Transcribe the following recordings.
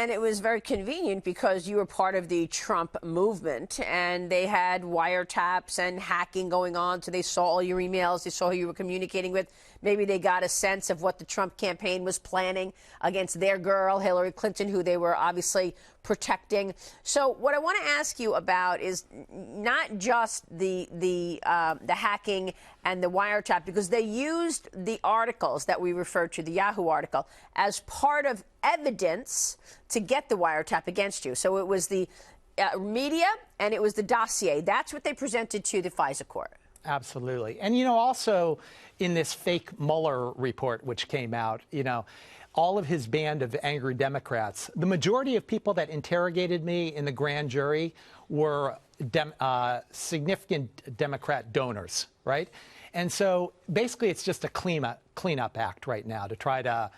And it was very convenient because you were part of the Trump movement, and they had wiretaps and hacking going on. So they saw all your emails. They saw who you were communicating with. Maybe they got a sense of what the Trump campaign was planning against their girl, Hillary Clinton, who they were obviously protecting. So what I want to ask you about is not just the hacking and the wiretap, because they used the articles that we referred to, the Yahoo article, as part of evidence to get the wiretap against you. So it was the media and it was the dossier. That's what they presented to the FISA court. Absolutely. And, also in this fake Mueller report, which came out, all of his band of angry Democrats, the majority of people that interrogated me in the grand jury were significant Democrat donors, right? And so basically it's just a cleanup act right now to try to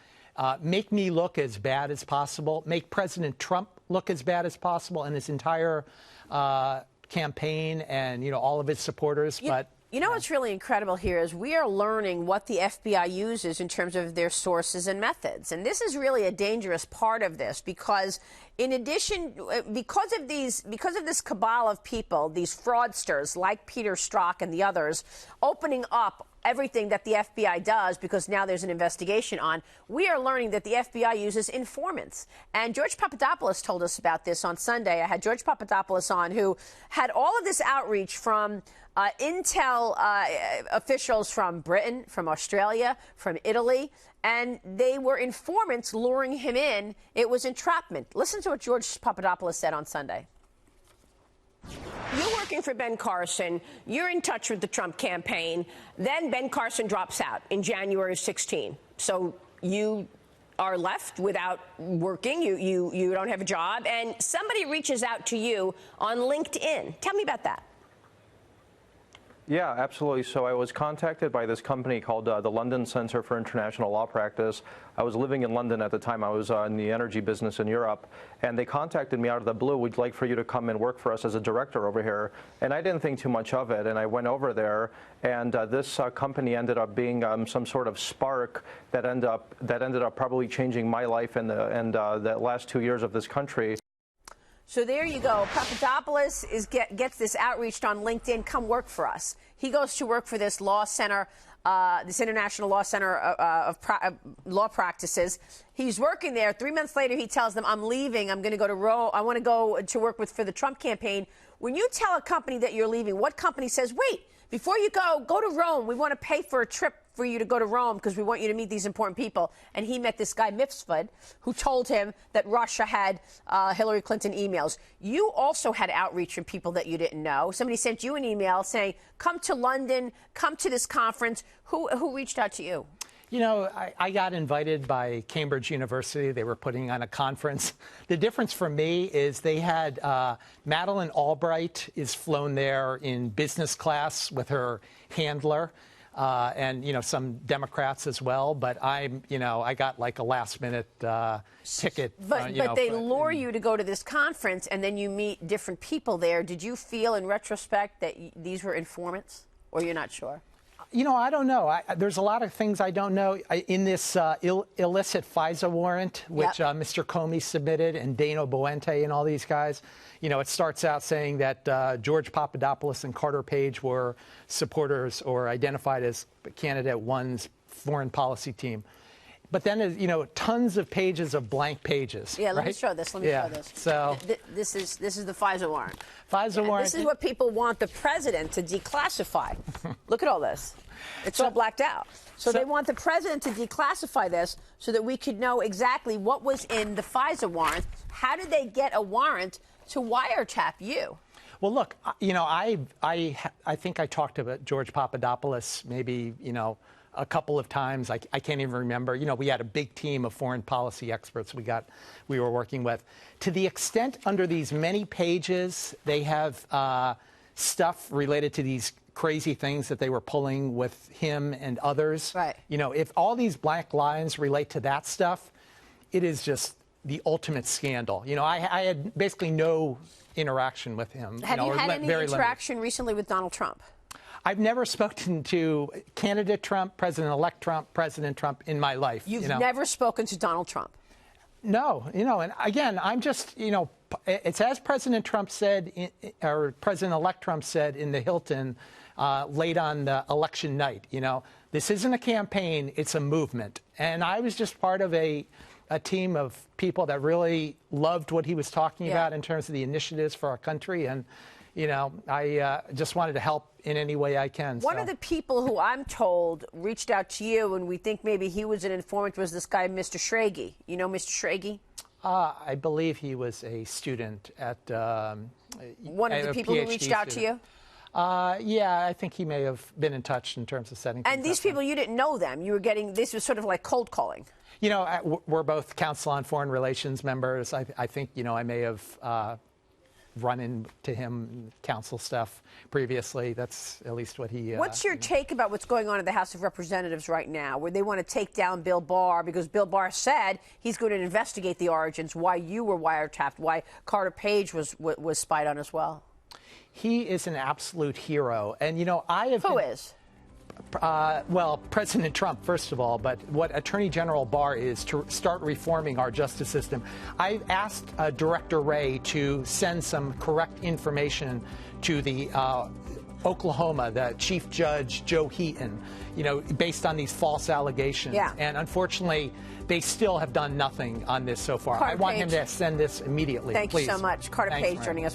make me look as bad as possible, make President Trump look as bad as possible and his entire campaign and, all of his supporters. You know what's really incredible here is we are learning what the FBI uses in terms of their sources and methods. And this is really a dangerous part of this because in addition, because of this cabal of people, these fraudsters like Peter Strzok and the others, opening up everything that the FBI does because now there's an investigation on, we are learning that the FBI uses informants. And George Papadopoulos told us about this on Sunday. I had George Papadopoulos on, who had all of this outreach from intel officials from Britain, from Australia, from Italy, and they were informants luring him in. It was entrapment. Listen to what George Papadopoulos said on Sunday. You're working for Ben Carson. You're in touch with the Trump campaign. Then Ben Carson drops out in January of 16. So you are left without working. You don't have a job. And somebody reaches out to you on LinkedIn. Tell me about that. Yeah, absolutely. So I was contacted by this company called the London Center for International Law Practice. I was living in London at the time. I was in the energy business in Europe. And they contacted me out of the blue. We'd like for you to come and work for us as a director over here. And I didn't think too much of it. And I went over there. And this company ended up being some sort of spark that ended up probably changing my life and the last 2 years of this country. So there you go. Papadopoulos gets this outreach on LinkedIn. Come work for us. He goes to work for this law center, this International Law Center of Law Practices. He's working there. 3 months later, he tells them, I'm leaving. I'm going to go to Rome. I want to go to work for the Trump campaign. When you tell a company that you're leaving, what company says, wait, before you go to Rome. We want to pay for a trip for you to go to Rome because we want you to meet these important people. And he met this guy, Mifsud, who told him that Russia had Hillary Clinton emails. You also had outreach from people that you didn't know. Somebody sent you an email saying, come to London, come to this conference. Who reached out to you? I got invited by Cambridge University. They were putting on a conference. The difference for me is they had Madeleine Albright is flown there in business class with her handler. And, some Democrats as well. But I got like a last minute ticket. But they lure you to go to this conference and then you meet different people there. Did you feel in retrospect that these were informants, or you're not sure? I don't know. There's a lot of things I don't know. In this illicit FISA warrant, which Mr. Comey submitted, and Dano Buente and all these guys, it starts out saying that George Papadopoulos and Carter Page were supporters or identified as candidate one's foreign policy team. But then, tons of pages of blank pages. Yeah, let right? me show this. Let me show this. So this is the FISA warrant. FISA warrant. This is what people want the president to declassify. Look at all this. It's all blacked out. So they want the president to declassify this so that we could know exactly what was in the FISA warrant. How did they get a warrant to wiretap you? Well, look, I think I talked to George Papadopoulos maybe, a couple of times. I can't even remember. We had a big team of foreign policy experts we were working with. To the extent under these many pages, they have stuff related to these crazy things that they were pulling with him and others. Right. If all these black lines relate to that stuff, it is just the ultimate scandal. I had basically no interaction with him. Have you had any interaction recently with Donald Trump? I've never spoken to candidate Trump, President-elect Trump, President Trump in my life. You've never spoken to Donald Trump? No, and again, I'm just, it's as President Trump said, or President-elect Trump said in the Hilton late on the election night, this isn't a campaign, it's a movement. And I was just part of a team of people that really loved what he was talking about in terms of the initiatives for our country. And, I just wanted to help in any way I can. One of the people who I'm told reached out to you, and we think maybe he was an informant, was this guy, Mr. Schrage. You know Mr. Schrage? I believe he was a student at one of the people who reached out to you? Yeah, I think he may have been in touch in terms of setting things And these people, you didn't know them. You were getting, this was sort of like cold calling. We're both Council on Foreign Relations members. I think, I may have run into him council stuff previously. That's at least what he... What's your take about what's going on in the House of Representatives right now, where they want to take down Bill Barr because Bill Barr said he's going to investigate the origins, why you were wiretapped, why Carter Page was spied on as well? He is an absolute hero. And, I have... Who is? Well, President Trump, first of all, but what Attorney General Barr is to start reforming our justice system. I asked Director Wray to send some correct information to the Oklahoma, the Chief Judge Joe Heaton, based on these false allegations. Yeah. And unfortunately, they still have done nothing on this so far. Carter I want Page. him to send this immediately. Thank please. you so much. Carter Thanks, Page joining us.